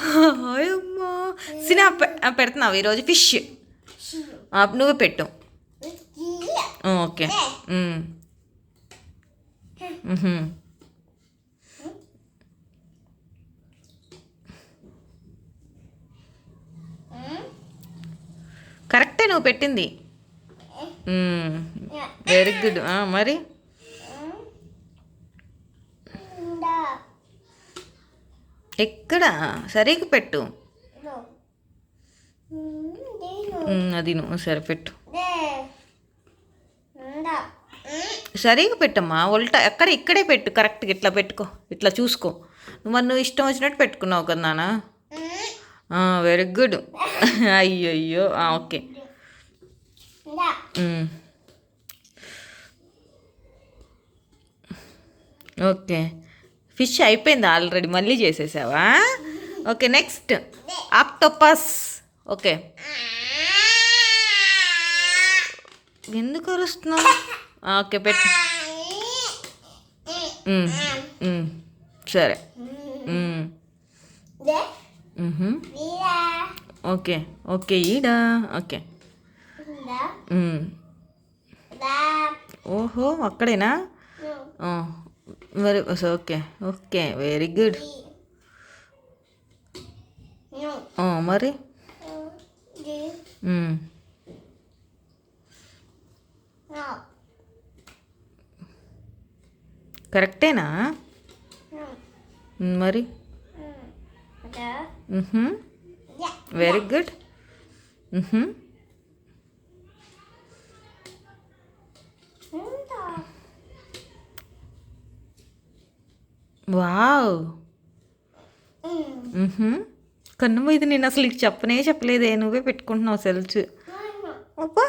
అమ్మా సినా పెడుతున్నావు ఈరోజు ఫిష్ నువ్వే పెట్టు. ఓకే. కరెక్టే నువ్వు పెట్టింది. Very good. మరి ఎక్కడ సరిగ్గా పెట్టు. అది నువ్వు సరే పెట్టు. సరిగ్గా పెట్టమ్మా. ఉల్టా ఎక్కడ ఇక్కడే పెట్టు. కరెక్ట్గా ఇట్లా పెట్టుకో. ఇట్లా చూసుకో. నువ్వు ఇష్టం వచ్చినట్టు పెట్టుకున్నావు కదా నాన్న. Very good. అయ్యయ్యో ఓకే. ఓకే ఫిష్ అయిపోయింది ఆల్రెడీ. మళ్ళీ చేసేసావా? Okay next octopus. ఓకే ఎందుకు అరుస్తున్నావు? ఓకే పెట్టు. సరే. ఓకే ఓకే ఈడా. ఓకే ఓహో అక్కడేనా? మరి ఓకే ఓకే వెరీ గుడ్. మరి కరెక్టేనా? మరి వెరీ గుడ్. వావ్. కన్ను ఇది నేను అసలు చెప్పలేదే. నువ్వే పెట్టుకుంటున్నావు సెల్స్. అబ్బా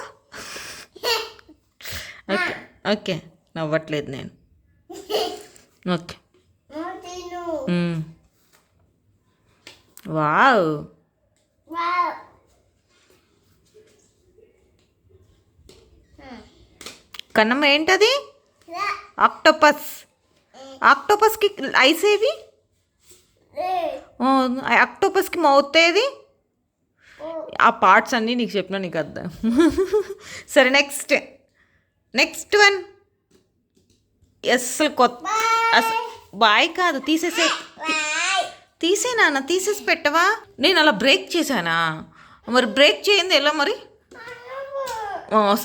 ఓకే ఓకే నవ్వట్లేదు నేను. Okay wow. కన్నమ్మ ఏంటది? ఆక్టోపస్. ఆక్టోపస్కి ఐస్ ఏవి? ఆక్టోపస్కి మౌత్ ఏది? ఆ పార్ట్స్ అన్నీ నీకు చెప్పినా నీకు అర్థం. సరే నెక్స్ట్ వన్. అసలు కొత్త బాయ్ కాదు. తీసేనా? తీసేసి పెట్టవా? నేను అలా బ్రేక్ చేశానా? మరి బ్రేక్ చేయింది ఎలా మరి?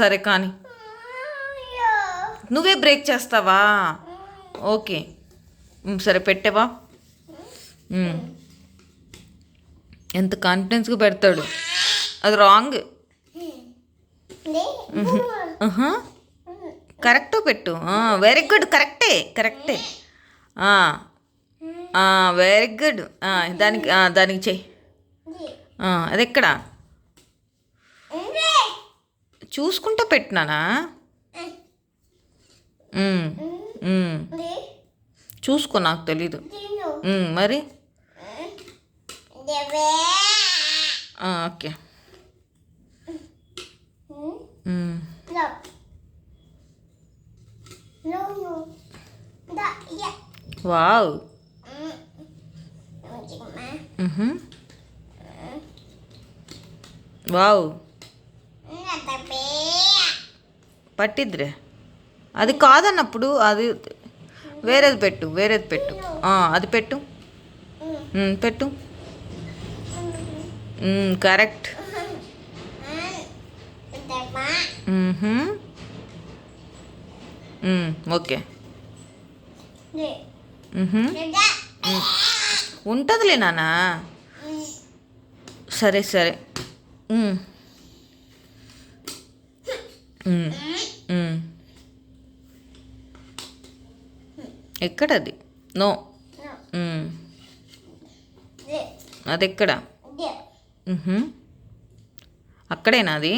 సరే కానీ నువ్వే బ్రేక్ చేస్తావా? ఓకే సరే పెట్టేవా? ఎంత కాన్ఫిడెన్స్గా పెడతాడు. అది రాంగ్. కరెక్ట్ పెట్టు. Very good. కరెక్టే. Very good. దానికి చెయ్యి. అది ఎక్కడ చూసుకుంటూ పెట్టినానా? చూసుకో నాకు తెలీదు. మరి ఓకే వావ్. వావ్ పట్టిద్రే. అది కాదన్నప్పుడు అది వేరేది పెట్టు. అది పెట్టు. కరెక్ట్. ఓకే ఉంటుందిలే నాన్న. సరే ఎక్కడది? నో అది ఎక్కడ? అక్కడేనా? అది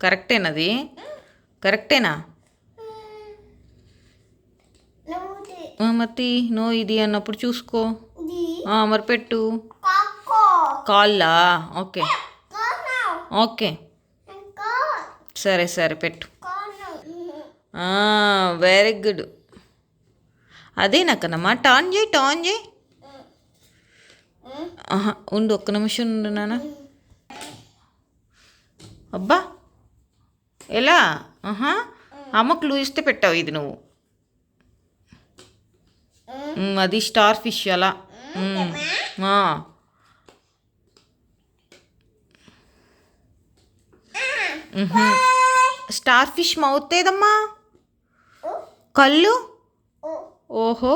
కరెక్టేనది? కరెక్టేనా? మరి నో ఇది అన్నప్పుడు చూసుకో. మరి పెట్టు. కాళ్ళా? ఓకే సరే పెట్టు. Very good. అదే నాకన్నమా. టాన్ చేయి. ఆహా ఉండు, ఒక్క నిమిషం ఉండు నాన్న. అబ్బా ఎలా? ఆహా అమ్మకు క్లూ ఇస్తే పెట్టావు ఇది నువ్వు. అది స్టార్ ఫిష్ అలా. ఆ. స్టార్ ఫిష్ మౌత్ ఏదమ్మా? కళ్ళు. ఓహో.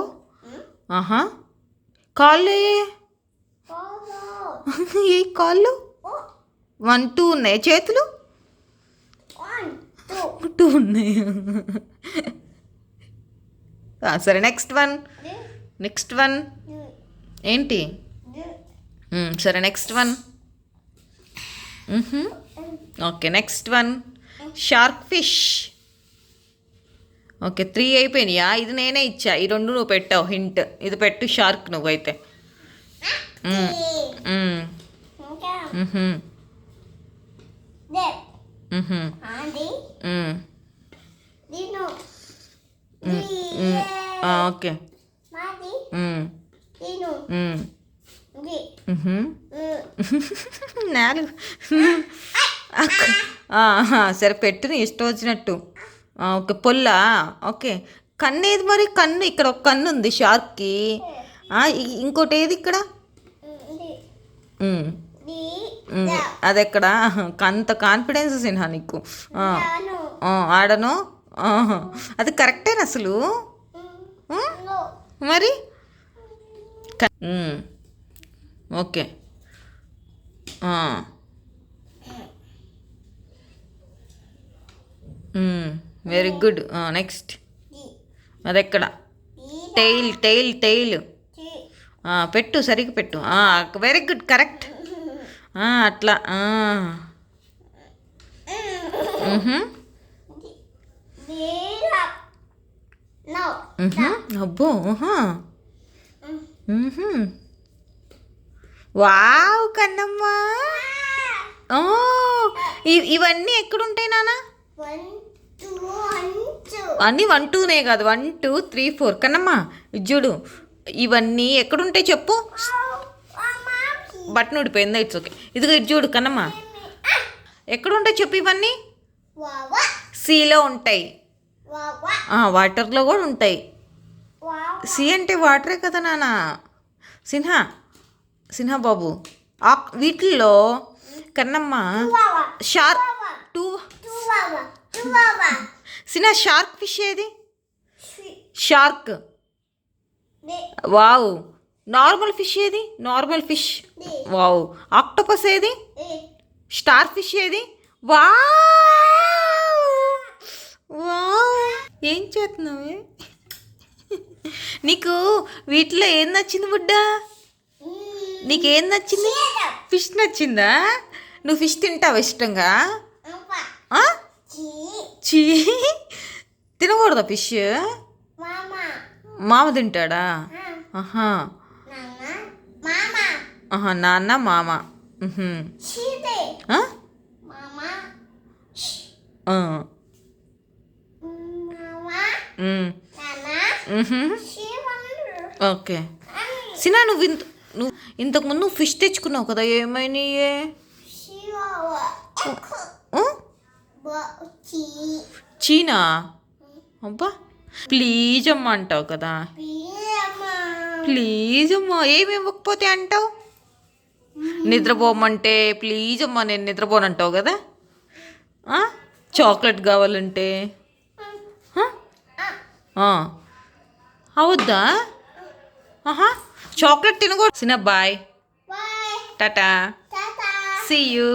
ఆహా కాళ్ళు ఏ కాళ్ళు? 1 2 ఉన్నాయి. చేతులు 2 ఉన్నాయి. సరే నెక్స్ట్ వన్ ఏంటి? సరే next one. Okay next one shark fish. Okay 3 అయిపోయినాయా? ఇది నేనే ఇచ్చా, ఈ 2 నువ్వు పెట్టావు హింట్. ఇది పెట్టు షార్క్ నువ్వైతే. ఓకే నాలుగు. సరే పెట్టు నీ ఇష్టం వచ్చినట్టు. ఓకే పొల్లా. ఓకే కన్ను ఏది మరి? కన్ను ఇక్కడ ఒక కన్ను ఉంది షార్క్కి. ఇంకోటి ఏది ఇక్కడ? అది ఎక్కడ? అంత కాన్ఫిడెన్స్ సిన్హా నీకు. ఆడను. అది కరెక్టేనా అసలు? మరి ఓకే వెరీ గుడ్. నెక్స్ట్ అదెక్కడ? టెయిల్ పెట్టు, సరిగ్గా పెట్టు. Very good correct. అట్లా. అబ్బో. వావ్ కన్నమ్మా. ఇవన్నీ ఎక్కడుంటాయి నాన్న? అన్నీ 1 2నే కాదు, 1 2 3 4. కన్నమ్మా ఇది చూడు, ఇవన్నీ ఎక్కడుంటాయి చెప్పు. బట్టను ఊడిపోయిందా? It's okay. ఇదిగో ఇది చూడు కన్నమ్మా, ఎక్కడుంటాయి చెప్పు. ఇవన్నీ సీలో ఉంటాయి, వాటర్లో కూడా ఉంటాయి. సీ అంటే వాటరే కదా నాన్న. సిన్హా బాబు వీటిల్లో Kannamma shark Sinha shark fish ఏది? షార్క్. వావ్. నార్మల్ ఫిష్ ఏది? Normal fish. వావ్. ఆక్టోపస్ ఏది? స్టార్ ఫిష్ ఏది? వావ్. ఏం చేస్తున్నావే? నీకు వీటిలో ఏం నచ్చింది బుడ్డా? నీకేం నచ్చింది? ఫిష్ నచ్చిందా? నువ్వు ఫిష్ తింటావా ఇష్టంగా? చీ తినకూడదా ఫిష్? మామ తింటాడా? నాన్న మామ. ఓకే సినా నువ్వు ఇంతకుముందు ఫిష్ తెచ్చుకున్నావు కదా, ఏమైనాయే? చీనా. అబ్బా ప్లీజ్ అమ్మా అంటావు కదా. ప్లీజ్ అమ్మా ఏమి ఇవ్వకపోతే అంటావు? నిద్రపోమంటే ప్లీజ్ అమ్మా నేను నిద్రపోనంటావు కదా. చాక్లెట్ కావాలంటే అవద్దా? చాక్లెట్ తినకూడదు. సినా బాయ్, టాటా, సీ యూ.